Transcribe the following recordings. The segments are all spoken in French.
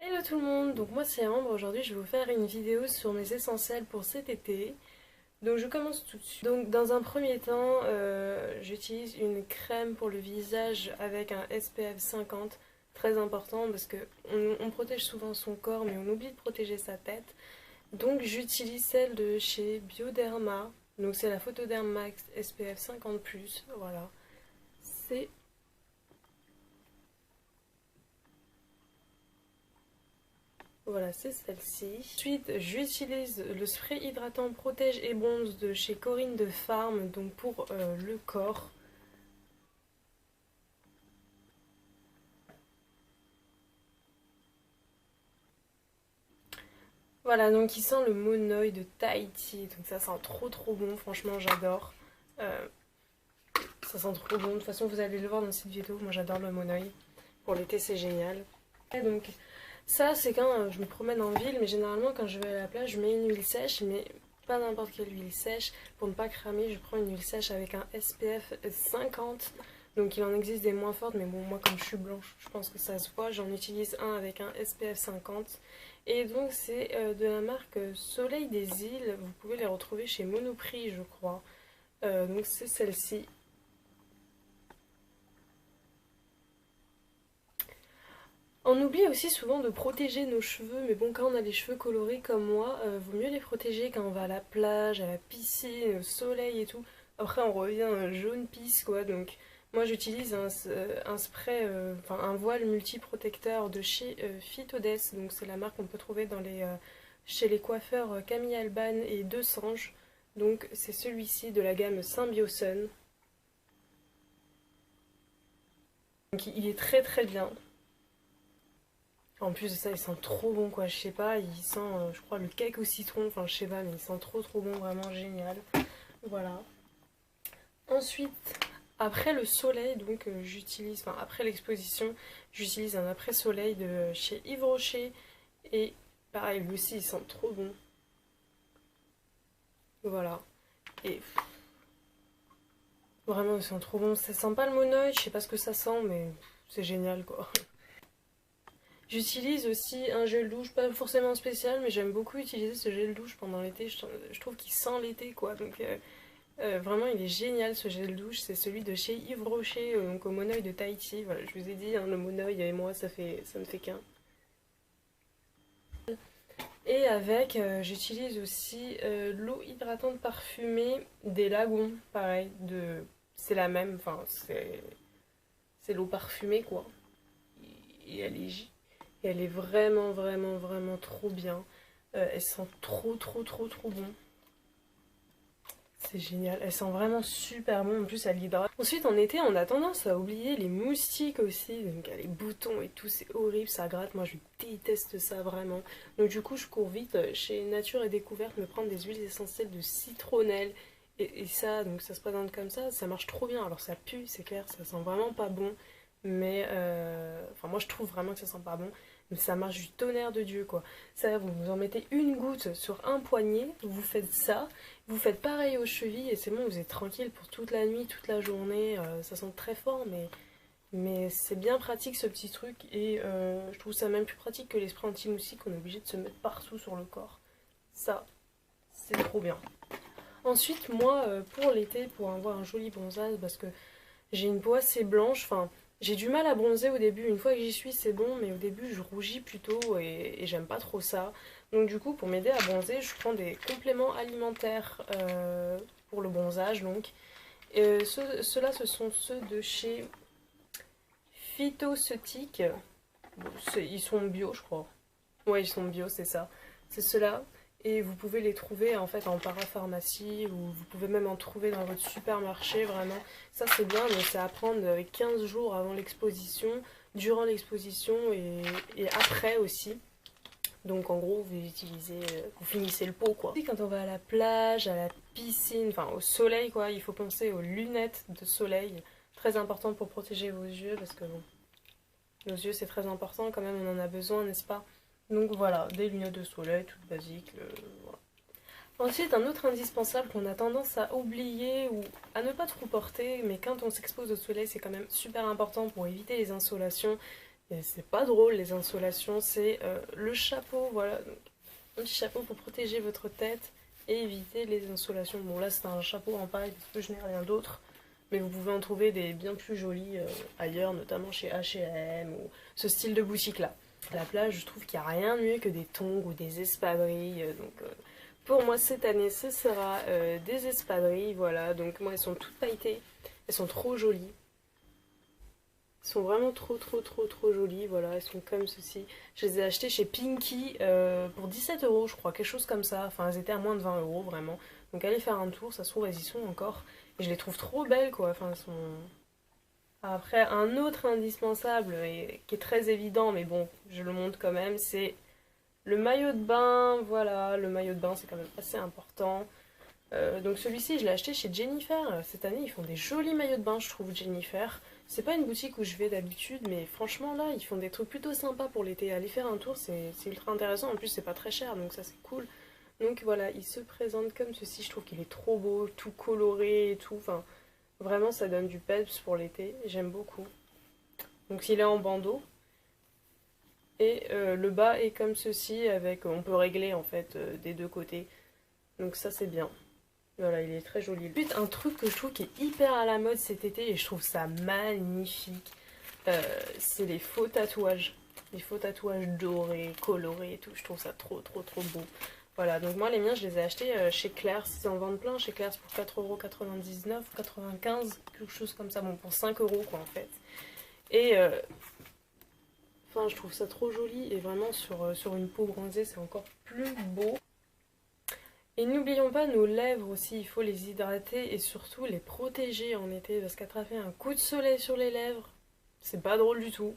Hello tout le monde, donc moi c'est Ambre, aujourd'hui je vais vous faire une vidéo sur mes essentiels pour cet été. Donc je commence tout de suite. Donc dans un premier temps, j'utilise une crème pour le visage avec un SPF 50, très important parce que on protège souvent son corps mais on oublie de protéger sa tête. Donc j'utilise celle de chez Bioderma, donc c'est la Photoderm Max SPF 50+, voilà. C'est Voilà, c'est celle-ci. Ensuite, j'utilise le spray hydratant protège et bronze de chez Corinne de Farm, donc pour le corps. Voilà, donc il sent le Monoï de Tahiti, donc ça sent trop bon, franchement j'adore. Euh, Ça sent trop bon, de toute façon vous allez le voir dans cette vidéo, moi j'adore le Monoï. Pour l'été c'est génial. Et donc ça c'est quand je me promène en ville, mais généralement quand je vais à la plage je mets une huile sèche, mais pas n'importe quelle huile sèche. Pour ne pas cramer, je prends une huile sèche avec un SPF 50. Donc il en existe des moins fortes, mais bon moi comme je suis blanche, je pense que ça se voit. J'en utilise un avec un SPF 50. Et donc c'est de la marque Soleil des Îles. Vous pouvez les retrouver chez Monoprix je crois. Donc c'est celle-ci. On oublie aussi souvent de protéger nos cheveux, mais bon, quand on a les cheveux colorés comme moi, vaut mieux les protéger quand on va à la plage, à la piscine, au soleil et tout. Après, on revient jaune pisse, quoi. Donc, moi, j'utilise un spray, enfin un voile multiprotecteur de chez Phytodes. Donc, c'est la marque qu'on peut trouver chez les coiffeurs Camille Alban et Deux Sanges. Donc, c'est celui-ci de la gamme Symbiosun. Donc, il est très bien. En plus de ça, il sent trop bon quoi, je sais pas, il sent, je crois, le cake au citron, enfin je sais pas, mais il sent trop bon, vraiment génial. Voilà. Ensuite, après le soleil, donc j'utilise, enfin après l'exposition, j'utilise un après-soleil de chez Yves Rocher. Et pareil, lui aussi, il sent trop bon. Voilà. Et vraiment, il sent trop bon. Ça sent pas le monoï, je sais pas ce que ça sent, mais c'est génial quoi. J'utilise aussi un gel douche, pas forcément spécial, mais j'aime beaucoup utiliser ce gel douche pendant l'été. Je trouve qu'il sent l'été, quoi. Donc vraiment, il est génial ce gel douche. C'est celui de chez Yves Rocher, donc au Monoï de Tahiti. Voilà, je vous ai dit, hein, le Monoï et moi, ça ne fait qu'un. Et avec, j'utilise aussi l'eau hydratante parfumée des Lagons. Pareil, c'est la même, enfin, c'est l'eau parfumée, quoi. Et elle est vraiment trop bien. Elle sent trop bon. C'est génial. Elle sent vraiment super bon. En plus, elle hydrate. Ensuite, en été, on a tendance à oublier les moustiques aussi. Donc, les boutons et tout, c'est horrible, ça gratte. Moi, je déteste ça vraiment. Donc, du coup, je cours vite chez Nature et Découverte me prendre des huiles essentielles de citronnelle. Et ça, donc ça se présente comme ça marche trop bien. Alors, ça pue, c'est clair, ça sent vraiment pas bon. Mais enfin moi je trouve vraiment que ça sent pas bon, mais ça marche du tonnerre de Dieu quoi. Ça, vous en mettez une goutte sur un poignet, vous faites ça, vous faites pareil aux chevilles et c'est bon, vous êtes tranquille pour toute la nuit, toute la journée. Ça sent très fort, mais c'est bien pratique ce petit truc et je trouve ça même plus pratique que les sprays anti-moustiques qu'on est obligé de se mettre partout sur le corps. Ça, c'est trop bien. Ensuite, moi, pour l'été, pour avoir un joli bronzage, parce que j'ai une peau assez blanche, enfin, j'ai du mal à bronzer au début. Une fois que j'y suis, c'est bon, mais au début, je rougis plutôt et j'aime pas trop ça. Donc, du coup, pour m'aider à bronzer, je prends des compléments alimentaires pour le bronzage. Donc, ceux-là, ce sont ceux de chez Phytoceutique. Bon, ils sont bio, je crois. Ouais, ils sont bio, c'est ça. C'est ceux-là. Et vous pouvez les trouver en fait en parapharmacie ou vous pouvez même en trouver dans votre supermarché, vraiment. Ça c'est bien, mais c'est à prendre 15 jours avant l'exposition, durant l'exposition et après aussi. Donc en gros, vous utilisez, vous finissez le pot quoi. Et quand on va à la plage, à la piscine, enfin au soleil quoi, il faut penser aux lunettes de soleil. Très important pour protéger vos yeux parce que bon, nos yeux c'est très important quand même, on en a besoin, n'est-ce pas? Donc voilà, des lunettes de soleil, toutes basiques. Voilà. Ensuite, un autre indispensable qu'on a tendance à oublier ou à ne pas trop porter, mais quand on s'expose au soleil, c'est quand même super important pour éviter les insolations, Et c'est pas drôle les insolations, c'est le chapeau, voilà. Donc, un petit chapeau pour protéger votre tête et éviter les insolations. Bon là c'est un chapeau en paille parce que je n'ai rien d'autre. Mais vous pouvez en trouver des bien plus jolis ailleurs, notamment chez H&M ou ce style de boutique là. À la plage, je trouve qu'il n'y a rien de mieux que des tongs ou des espadrilles. Pour moi cette année ce sera des espadrilles, voilà. Donc moi elles sont toutes pailletées, elles sont trop jolies. Elles sont vraiment trop jolies, voilà, elles sont comme ceci. Je les ai achetées chez Pinky pour 17 euros, je crois, quelque chose comme ça. Enfin, elles étaient à moins de 20 euros, vraiment. Donc allez faire un tour, ça se trouve, elles y sont encore. Et je les trouve trop belles, quoi. Enfin, elles sont... Après, un autre indispensable, et qui est très évident, mais bon, je le montre quand même, c'est le maillot de bain. Voilà, le maillot de bain, c'est quand même assez important. Donc celui-ci, je l'ai acheté chez Jennifer. Cette année, ils font des jolis maillots de bain, je trouve, Jennifer. C'est pas une boutique où je vais d'habitude, mais franchement, là, ils font des trucs plutôt sympas pour l'été. Allez faire un tour, c'est ultra intéressant. En plus, c'est pas très cher, donc ça, c'est cool. Donc voilà, il se présente comme ceci. Je trouve qu'il est trop beau, tout coloré et tout. Enfin, vraiment, ça donne du peps pour l'été. J'aime beaucoup. Donc il est en bandeau. Et le bas est comme ceci, avec, on peut régler en fait des deux côtés. Donc ça, c'est bien. Voilà, il est très joli. Ensuite, un truc que je trouve qui est hyper à la mode cet été et je trouve ça magnifique, c'est les faux tatouages. Les faux tatouages dorés, colorés et tout. Je trouve ça trop beau. Voilà, donc moi les miens je les ai achetés chez Claire's. Ils en vendent plein chez Claire's pour 4,99 €, 95, quelque chose comme ça. Bon, pour 5 € quoi en fait. Et enfin, je trouve ça trop joli et vraiment sur une peau bronzée c'est encore plus beau. Et n'oublions pas nos lèvres aussi, il faut les hydrater et surtout les protéger en été parce qu'attraper un coup de soleil sur les lèvres, c'est pas drôle du tout.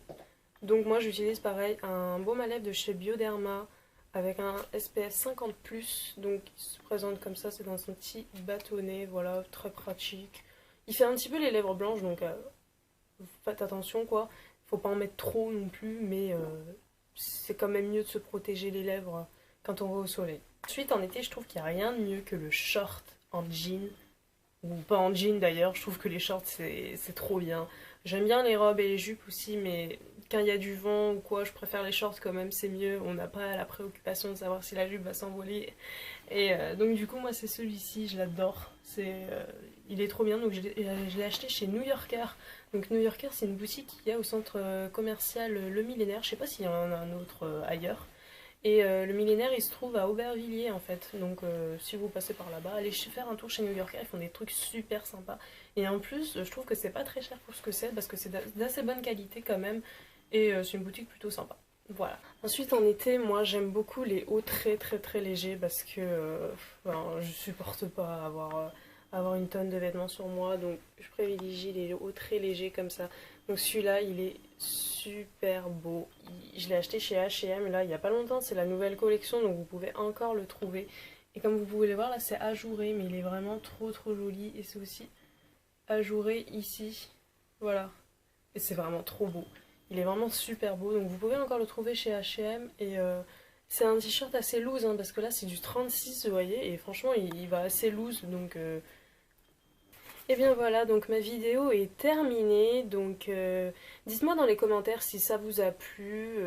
Donc moi j'utilise pareil un baume à lèvres de chez Bioderma avec un SPF 50+, donc il se présente comme ça, c'est dans un petit bâtonnet, voilà, très pratique. Il fait un petit peu les lèvres blanches, donc faites attention quoi, faut pas en mettre trop non plus, mais c'est quand même mieux de se protéger les lèvres quand on va au soleil. Ensuite, en été, je trouve qu'il n'y a rien de mieux que le short en jean, ou pas en jean d'ailleurs, je trouve que les shorts c'est trop bien. J'aime bien les robes et les jupes aussi, mais quand il y a du vent ou quoi, je préfère les shorts quand même, c'est mieux. On n'a pas la préoccupation de savoir si la jupe va s'envoler. Et donc du coup, moi c'est celui-ci, je l'adore. Il est trop bien, donc je l'ai acheté chez New Yorker. Donc New Yorker, c'est une boutique qu'il y a au centre commercial Le Millénaire. Je sais pas s'il y en a un autre ailleurs. Et le millénaire, il se trouve à Aubervilliers en fait. Donc si vous passez par là-bas, allez faire un tour chez New Yorker, ils font des trucs super sympas. Et en plus, je trouve que c'est pas très cher pour ce que c'est, parce que c'est d'assez bonne qualité quand même. Et c'est une boutique plutôt sympa. Voilà. Ensuite en été, moi j'aime beaucoup les hauts très légers parce que enfin, je supporte pas avoir une tonne de vêtements sur moi. Donc je privilégie les hauts très légers comme ça. Donc celui-là, il est super beau. Je l'ai acheté chez H&M là il n'y a pas longtemps, c'est la nouvelle collection donc vous pouvez encore le trouver. Et comme vous pouvez le voir là c'est ajouré mais il est vraiment trop joli et c'est aussi ajouré ici. Voilà. Et c'est vraiment trop beau. Il est vraiment super beau donc vous pouvez encore le trouver chez H&M et c'est un t-shirt assez loose hein, parce que là c'est du 36 vous voyez et franchement il va assez loose donc et bien voilà, donc ma vidéo est terminée, donc dites-moi dans les commentaires si ça vous a plu,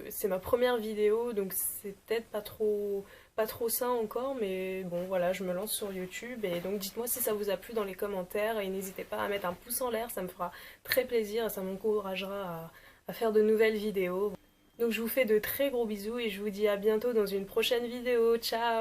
c'est ma première vidéo, donc c'est peut-être pas trop ça encore, mais bon voilà, je me lance sur YouTube, et donc dites-moi si ça vous a plu dans les commentaires, et n'hésitez pas à mettre un pouce en l'air, ça me fera très plaisir, et ça m'encouragera à faire de nouvelles vidéos. Donc je vous fais de très gros bisous, et je vous dis à bientôt dans une prochaine vidéo, ciao!